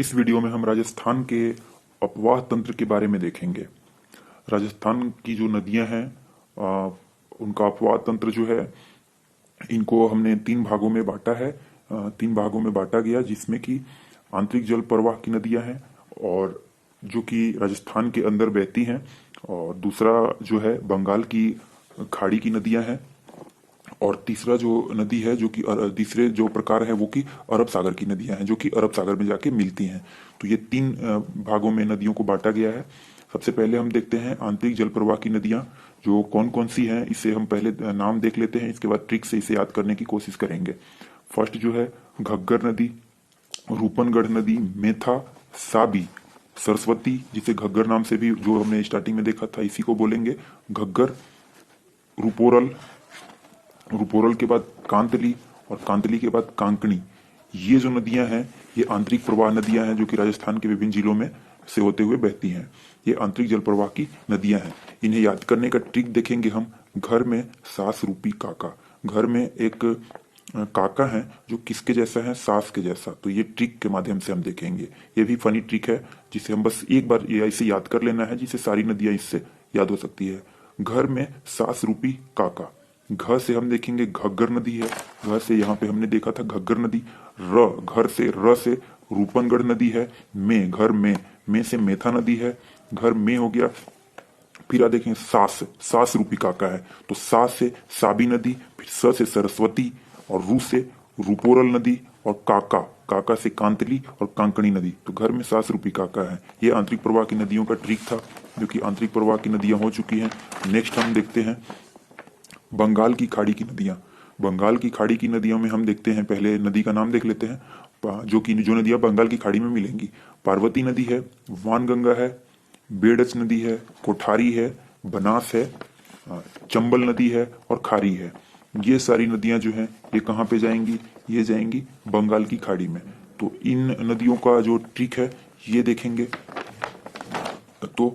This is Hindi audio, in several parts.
इस वीडियो में हम राजस्थान के अपवाह तंत्र के बारे में देखेंगे। राजस्थान की जो नदियां हैं उनका अपवाह तंत्र जो है, इनको हमने तीन भागों में बांटा है। तीन भागों में बांटा गया, जिसमें कि आंतरिक जल प्रवाह की नदियां हैं और जो कि राजस्थान के अंदर बहती हैं, और दूसरा जो है बंगाल की खाड़ी की नदियां हैं, और तीसरा जो नदी है जो कि तीसरे जो प्रकार है वो कि अरब सागर की नदियां हैं, जो कि अरब सागर में जाके मिलती हैं। तो ये तीन भागों में नदियों को बांटा गया है। सबसे पहले हम देखते हैं आंतरिक जल प्रवाह की नदियां जो कौन कौन सी हैं। इसे हम पहले नाम देख लेते हैं, इसके बाद ट्रिक से इसे याद करने की कोशिश करेंगे। फर्स्ट जो है घग्गर नदी, रूपनगढ़ नदी, मेथा, साबी, सरस्वती, जिसे घग्गर नाम से भी जो हमने स्टार्टिंग में देखा था इसी को बोलेंगे घग्गर, रुपोरल, रुपोरल के बाद कांतली, और कांतली के बाद कांकणी। ये जो नदियां हैं ये आंतरिक प्रवाह नदियां हैं जो कि राजस्थान के विभिन्न जिलों में से होते हुए बहती हैं। ये आंतरिक जल प्रवाह की नदियां हैं। इन्हें याद करने का ट्रिक देखेंगे हम। घर में सास रूपी काका, घर में एक काका है जो किसके जैसा है, सास के जैसा। तो ये ट्रिक के माध्यम से हम देखेंगे। ये भी फनी ट्रिक है जिसे हम बस एक बार इसे याद कर लेना है, जिससे सारी नदियां इससे याद हो सकती है। घर में सास रूपी काका, घ से हम देखेंगे घग्गर नदी है, घ से यहाँ पे हमने देखा था घग्गर नदी। र, घर से र से रूपनगढ़ नदी है। में, घर में से मेथा नदी है, घर में हो गया। फिर आ देखें सास, सास रूपी काका है, तो सास से साबी नदी, फिर स से सरस्वती, और रू से रूपोरल नदी, और काका, काका से कांतली और कांकणी नदी। तो घर में सास रूपी काका है। ये आंतरिक प्रवाह की नदियों का ट्रिक था, जो कि आंतरिक प्रवाह की नदियां हो चुकी हैं। नेक्स्ट हम देखते हैं बंगाल की खाड़ी की नदियां। बंगाल की खाड़ी की नदियों में हम देखते हैं, पहले नदी का नाम देख लेते हैं जो नदियां बंगाल की खाड़ी में मिलेंगी। पार्वती नदी है, वानगंगा है, बेड़च नदी है, कोठारी है, बनास है, चंबल नदी है और खारी है। ये सारी नदियां जो हैं ये कहाँ पे जाएंगी, ये जाएंगी बंगाल की खाड़ी में। तो इन नदियों का जो ट्रिक है ये देखेंगे। तो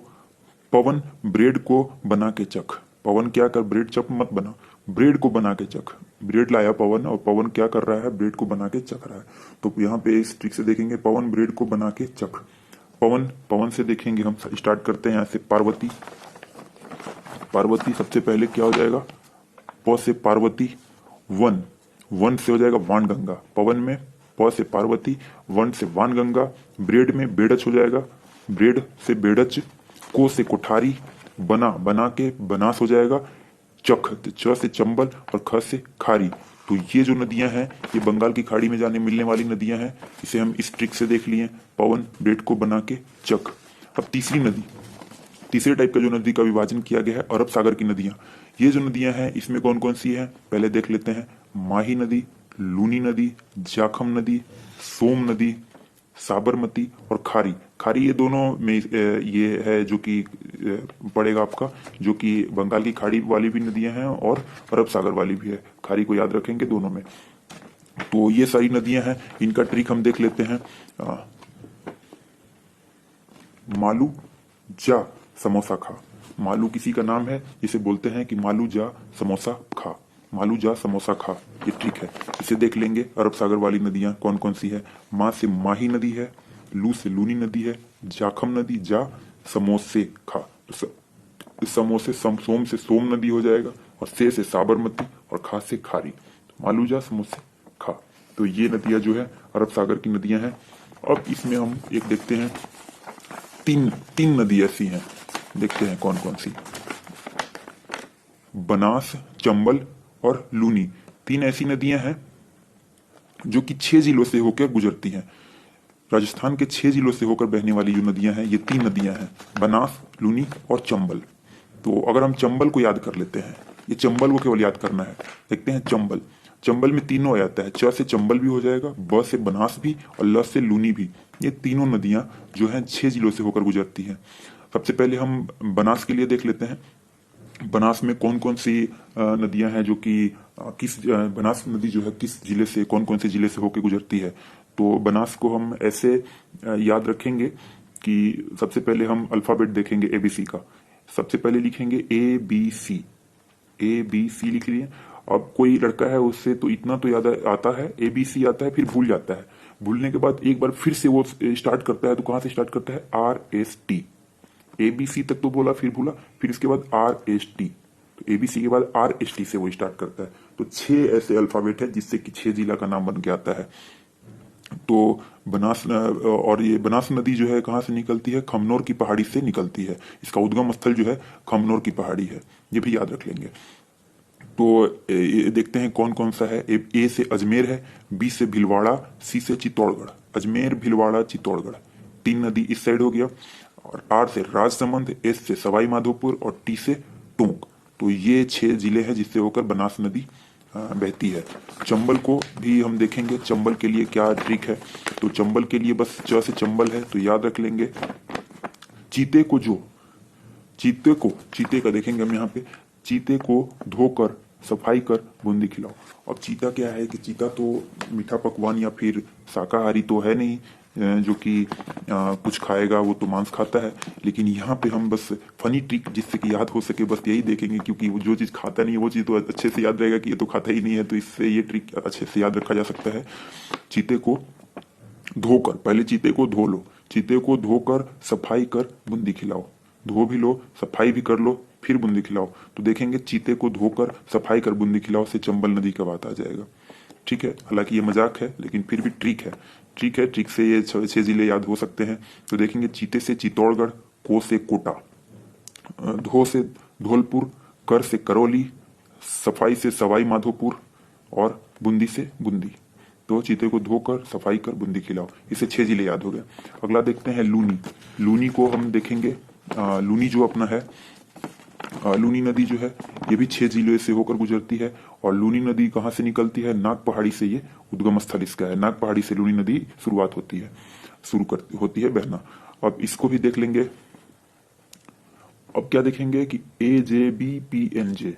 पवन ब्रेड को बना के चख, पवन क्या कर, ब्रेड चप मत बना, ब्रेड को बना के चख। ब्रेड लाया पवन, और पवन क्या कर रहा है, ब्रेड को बना के चख रहा है। तो यहाँ पे इस ट्रिक से देखेंगे पवन ब्रेड को बना के चख। पवन, पवन से देखेंगे हम, स्टार्ट करते हैं यहाँ से पार्वती। पार्वती सबसे पहले क्या हो जाएगा, प से पार्वती, वन, वन से हो जाएगा वानगंगा। पवन में प से पार्वती, वन से वानगंगा। ब्रेड में बेड़च हो जाएगा, ब्रेड से बेड़च। को से कोठारी, बना, बना के बनास हो जाएगा। चख, च से चंबल, और ख से खारी। तो ये जो नदियां हैं ये बंगाल की खाड़ी में जाने मिलने वाली नदियां हैं। इसे हम इस ट्रिक से देख लिए, पवन ब्रेड को बना के चख। अब तीसरी नदी, तीसरे टाइप का जो नदी का विभाजन किया गया है, अरब सागर की नदियां। ये जो नदियां हैं इसमें कौन कौन सी है पहले देख लेते हैं। माही नदी, लूनी नदी, जाखम नदी, सोम नदी, साबरमती और खारी। खारी ये दोनों में ये है जो कि पड़ेगा आपका, जो कि बंगाल की खाड़ी वाली भी नदियां हैं और अरब सागर वाली भी है। खारी को याद रखेंगे दोनों में। तो ये सारी नदियां हैं, इनका ट्रिक हम देख लेते हैं। मालू जा समोसा खा, मालू किसी का नाम है, इसे बोलते हैं कि मालू जा समोसा खा, मालू जा समोसा खा। ये ट्रिक है, इसे देख लेंगे। अरब सागर वाली नदियां कौन कौन सी है। माँ से माही नदी है, लू से लूनी नदी है, जाखम नदी, जा समोसे खा, तो समोसे सोम से सोम नदी हो जाएगा, और से साबरमती, और खा से खारी। तो मालू जा समोसे खा। तो ये नदियां जो है अरब सागर की नदियां हैं। अब इसमें हम एक देखते हैं, तीन नदी ऐसी हैं, देखते हैं कौन कौन सी। बनास, चंबल और लूनी, तीन ऐसी नदियां हैं जो कि 6 जिलों से होकर गुजरती हैं। राजस्थान के 6 जिलों से होकर बहने वाली जो नदियां हैं ये तीन नदियां हैं, बनास, लूनी और चंबल। तो अगर हम चंबल को याद कर लेते हैं, ये चंबल को केवल याद करना है। देखते हैं चंबल, चंबल में तीनों आ जाता है। च से चंबल भी हो जाएगा, ब से बनास भी, और ल से लूनी भी। ये तीनों नदियां जो हैं 6 जिलों से होकर गुजरती हैं। सबसे पहले हम बनास के लिए देख लेते हैं। बनास में कौन कौन सी नदियां हैं जो कि किस बनास नदी जो है किस जिले से, कौन कौन से जिले से होकर गुजरती है। तो बनास को हम ऐसे याद रखेंगे कि सबसे पहले हम अल्फाबेट देखेंगे एबीसी का। सबसे पहले लिखेंगे A B C, A B C लिख लिए। अब कोई लड़का है उससे तो इतना तो याद आता है, एबीसी आता है, फिर भूल जाता है। भूलने के बाद एक बार फिर से वो स्टार्ट करता है, तो कहां से स्टार्ट करता है? RST। ABC तक तो बोला, फिर भूला, फिर इसके बाद RST। तो ABC के बाद RST से वो स्टार्ट करता है। तो 6 ऐसे अल्फाबेट है जिससे कि 6 जिला का नाम बन के आता है। तो बनास और ये बनास नदी जो है कहाँ से निकलती है? खमनोर की पहाड़ी से निकलती है। इसका उद्गम स्थल जो है खमनोर की पहाड़ी है, ये भी याद रख लेंगे। तो ये देखते हैं कौन कौन सा है। ए से अजमेर है, बी से भीलवाड़ा, सी से चित्तौड़गढ़। अजमेर, भीलवाड़ा, चित्तौड़गढ़, 3 नदी इस साइड हो गया। और आर से राजसमंद, एस से सवाई माधोपुर और टी से टोंक। तो ये 6 जिले हैं जिससे होकर बनास नदी बहती है। चंबल को भी हम देखेंगे, चंबल के लिए क्या ट्रिक है। तो चंबल के लिए बस च से चंबल है, तो याद रख लेंगे चीते को जो चीते का देखेंगे हम यहाँ पे, चीते को धोकर सफाई कर बूंदी खिलाओ। अब चीता क्या है कि चीता तो मीठा पकवान या फिर शाकाहारी तो है नहीं, जो कि कुछ खाएगा, वो तो मांस खाता है। लेकिन यहाँ पे हम बस फनी ट्रिक जिससे कि याद हो सके बस यही देखेंगे, क्योंकि वो जो चीज खाता नहीं है वो चीज तो अच्छे से याद रहेगा कि ये तो खाता ही नहीं है, तो इससे ये ट्रिक अच्छे से याद रखा जा सकता है। चीते को धोकर, पहले चीते को धो लो, चीते को धोकर सफाई कर बूंदी खिलाओ। धो भी लो, सफाई भी कर लो, फिर बूंदी खिलाओ। तो देखेंगे चीते को धोकर सफाई कर बूंदी खिलाओ से चंबल नदी का बात आ जाएगा। ठीक है, हालांकि ये मजाक है लेकिन फिर भी ट्रिक है। ट्रिक से ये 6 जिले याद हो सकते हैं। तो देखेंगे चीते से चित्तौड़गढ़, को से कोटा, धो से धौलपुर, कर से करौली, सफाई से सवाई माधोपुर और बूंदी से बूंदी। तो चीते को धोकर सफाई कर बूंदी खिलाओ, इसे 6 जिले याद हो गए। अगला देखते हैं लूनी। लूनी को हम देखेंगे, लूनी जो अपना है, लूनी नदी जो है ये भी 6 जिलों से होकर गुजरती है। और लूनी नदी कहाँ से निकलती है? नाग पहाड़ी से, ये उद्गम स्थल इसका है। नाग पहाड़ी से लूनी नदी शुरुआत होती है, होती है बहना। अब इसको भी देख लेंगे। अब क्या देखेंगे कि AJBPNJ।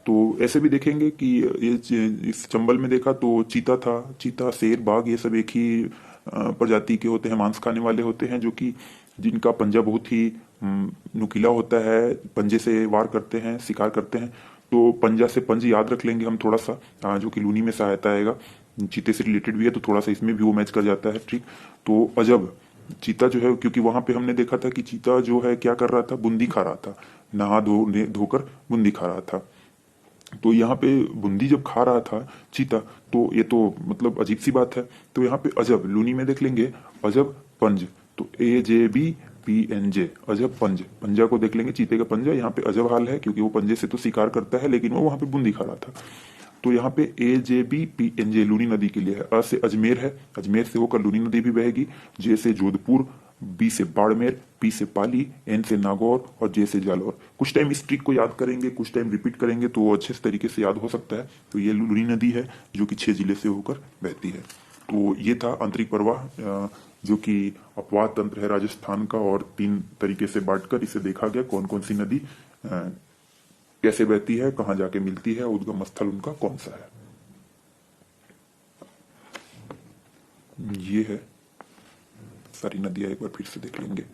तो ऐसे भी देखेंगे कि ये इस चंबल में देखा तो चीता था, चीता, शेर, बाघ, ये सब एक ही प्रजाति के होते हैं, मांस खाने वाले होते हैं, जो कि जिनका पंजा बहुत ही नुकीला होता है, पंजे से वार करते हैं, शिकार करते हैं। तो पंजा से पंज याद रख लेंगे हम थोड़ा सा, जो कि लूनी में सहायता आएगा। चीते से रिलेटेड भी है तो थोड़ा सा इसमें भी वो मैच कर जाता है। ठीक, तो अजब चीता जो है, क्योंकि वहां पे हमने देखा था कि चीता जो है क्या कर रहा था? बूंदी खा रहा था, नहा धोकर बूंदी खा रहा था। तो यहाँ पे बूंदी जब खा रहा था चीता, तो ये तो मतलब अजीब सी बात है। तो यहाँ पे अजब, लूनी में देख लेंगे अजब पंज। तो AJBPNJ, अजब पंज। पंजा को देख लेंगे, चीते का पंजा, यहाँ पे अजब हाल है क्योंकि वो पंजे से तो शिकार करता है लेकिन वो वहां पे बूंदी खा रहा था। तो यहाँ पे AJBPNJ लूनी नदी के लिए है। अ से अजमेर है, अजमेर से होकर लूनी नदी भी बहेगी। जे से जोधपुर, बी से बाड़मेर, पी से पाली, एन से नागौर और जे से जालौर। कुछ टाइम इस ट्रिक को याद करेंगे, कुछ टाइम रिपीट करेंगे तो अच्छे तरीके से याद हो सकता है। तो ये लूनी नदी है जो कि 6 जिले से होकर बहती है। तो ये था आंतरिक प्रवाह, जो कि अपवाद तंत्र है राजस्थान का, और 3 तरीके से बांटकर इसे देखा गया कौन कौन सी नदी कैसे बहती है, कहाँ जाके मिलती है, उद्गम स्थल उनका कौन सा है। ये है सारी नदियां, एक बार फिर से देख लेंगे।